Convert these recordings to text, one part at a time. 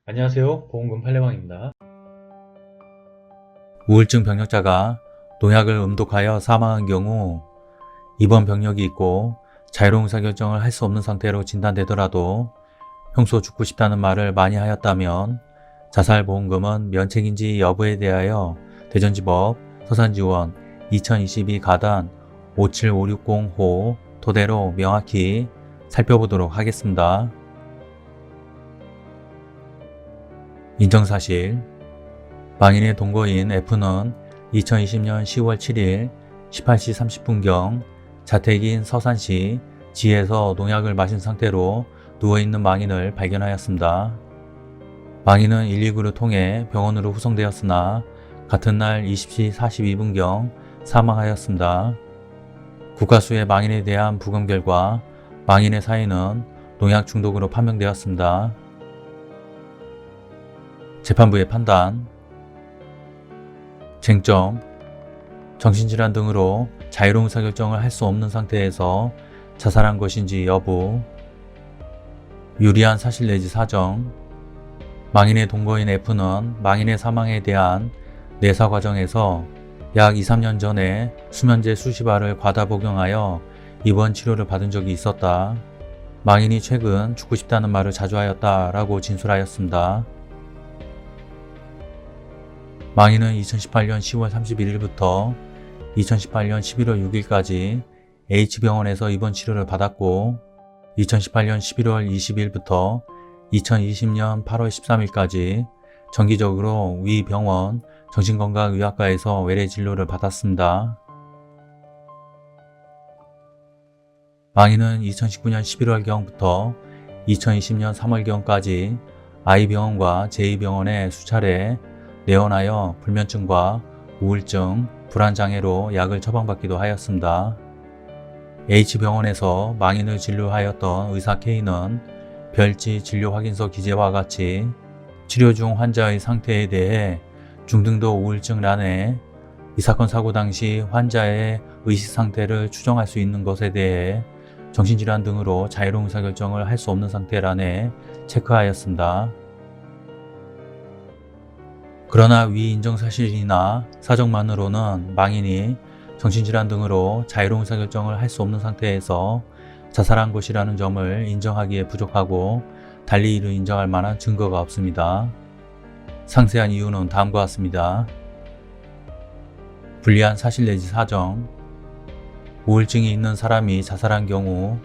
안녕하세요. 보험금 팔례방입니다. 우울증 병력자가 농약을 음독하여 사망한 경우 입원 병력이 있고 자유로운 의사결정을 할 수 없는 상태로 진단되더라도 평소 죽고 싶다는 말을 많이 하였다면 자살보험금은 면책인지 여부에 대하여 대전지법 서산지원 2022 가단 57560호 토대로 명확히 살펴보도록 하겠습니다. 인정사실 망인의 동거인 F는 2020년 10월 7일 18시 30분경 자택인 서산시 지에서 농약을 마신 상태로 누워있는 망인을 발견하였습니다. 망인은 119를 통해 병원으로 후송되었으나 같은 날 20시 42분경 사망하였습니다. 국가수의 망인에 대한 부검 결과 망인의 사인은 농약 중독으로 판명되었습니다. 재판부의 판단. 쟁점. 정신질환 등으로 자유로운 의사결정을 할 수 없는 상태에서 자살한 것인지 여부. 유리한 사실 내지 사정. 망인의 동거인 F는 망인의 사망에 대한 내사 과정에서 약 2, 3년 전에 수면제 수십 알을 과다 복용하여 입원 치료를 받은 적이 있었다. 망인이 최근 죽고 싶다는 말을 자주 하였다라고 진술하였습니다. 망인은 2018년 10월 31일부터 2018년 11월 6일까지 H병원에서 입원 치료를 받았고 2018년 11월 20일부터 2020년 8월 13일까지 정기적으로 위 병원 정신건강의학과에서 외래 진료를 받았습니다. 망인은 2019년 11월경부터 2020년 3월경까지 I병원과 제2병원에 수차례 내원하여 불면증과 우울증, 불안장애로 약을 처방받기도 하였습니다. H병원에서 망인을 진료하였던 의사 K는 별지 진료 확인서 기재와 같이 치료 중 환자의 상태에 대해 중등도 우울증란에 이 사건 사고 당시 환자의 의식 상태를 추정할 수 있는 것에 대해 정신질환 등으로 자유로운 의사결정을 할 수 없는 상태란에 체크하였습니다. 그러나 위 인정사실이나 사정만으로는 망인이 정신질환 등으로 자유로운 의사결정을 할 수 없는 상태에서 자살한 것이라는 점을 인정하기에 부족하고 달리 이를 인정할 만한 증거가 없습니다. 상세한 이유는 다음과 같습니다. 불리한 사실 내지 사정. 우울증이 있는 사람이 자살한 경우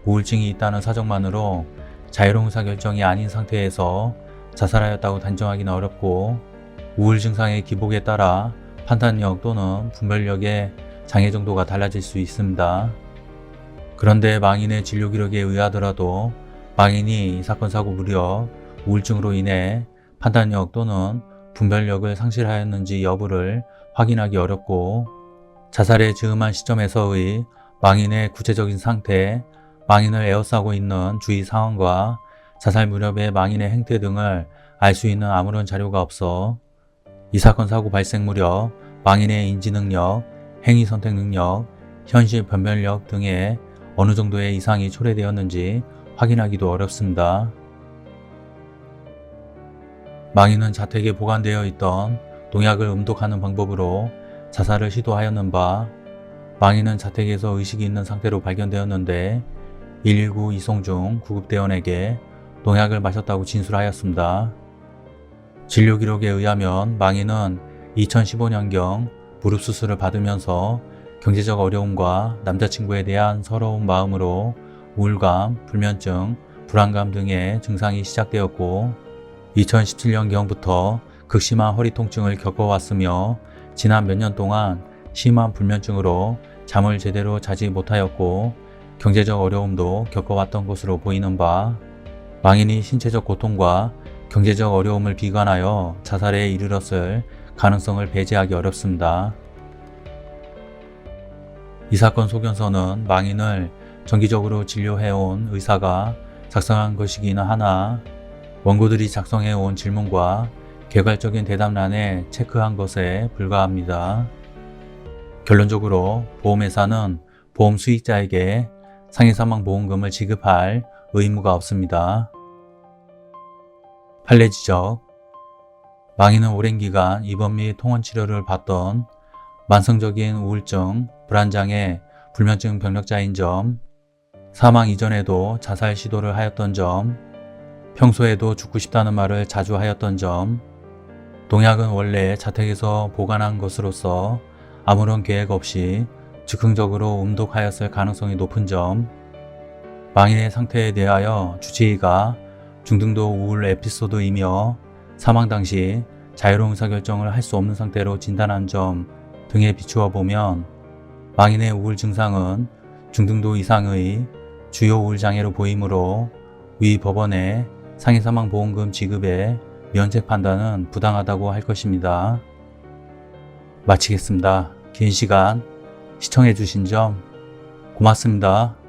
우울증이 있다는 사정만으로 자유로운 의사결정이 아닌 상태에서 자살하였다고 단정하기는 어렵고 우울 증상의 기복에 따라 판단력 또는 분별력의 장애 정도가 달라질 수 있습니다. 그런데 망인의 진료 기록에 의하더라도 망인이 이 사건 사고 무렵 우울증으로 인해 판단력 또는 분별력을 상실하였는지 여부를 확인하기 어렵고 자살에 즈음한 시점에서의 망인의 구체적인 상태, 망인을 에워싸고 있는 주위 상황과 자살 무렵의 망인의 행태 등을 알 수 있는 아무런 자료가 없어 이 사건 사고 발생 무렵 망인의 인지능력, 행위선택 능력, 현실 변별력 등에 어느 정도의 이상이 초래되었는지 확인하기도 어렵습니다. 망인은 자택에 보관되어 있던 농약을 음독하는 방법으로 자살을 시도하였는 망인은 자택에서 의식이 있는 상태로 발견되었는데 119 이송 중 구급대원에게 농약을 마셨다고 진술하였습니다. 진료 기록에 의하면 망인은 2015년경 무릎 수술을 받으면서 경제적 어려움과 남자친구에 대한 서러운 마음으로 우울감, 불면증, 불안감 등의 증상이 시작되었고 2017년경부터 극심한 허리 통증을 겪어왔으며 지난 몇 년 동안 심한 불면증으로 잠을 제대로 자지 못하였고 경제적 어려움도 겪어왔던 것으로 보이는 망인이 신체적 고통과 경제적 어려움을 비관하여 자살에 이르렀을 가능성을 배제하기 어렵습니다. 이 사건 소견서는 망인을 정기적으로 진료해온 의사가 작성한 것이기는 하나 원고들이 작성해온 질문과 개괄적인 대답란에 체크한 것에 불과합니다. 결론적으로 보험회사는 보험 수익자에게 상해사망보험금을 지급할 의무가 없습니다. 판례 지적. 망인은 오랜 기간 입원 및 통원 치료를 받던 만성적인 우울증, 불안장애, 불면증 병력자인 점, 사망 이전에도 자살 시도를 하였던 점, 평소에도 죽고 싶다는 말을 자주 하였던 점, 농약은 원래 자택에서 보관한 것으로서 아무런 계획 없이 즉흥적으로 음독하였을 가능성이 높은 점, 망인의 상태에 대하여 주치의가 중등도 우울 에피소드이며 사망 당시 자유로운 의사결정을 할 수 없는 상태로 진단한 점 등에 비추어 보면 망인의 우울 증상은 중등도 이상의 주요 우울 장애로 보이므로 위 법원의 상해사망보험금 지급의 면책 판단은 부당하다고 할 것입니다. 마치겠습니다. 긴 시간 시청해 주신 점 고맙습니다.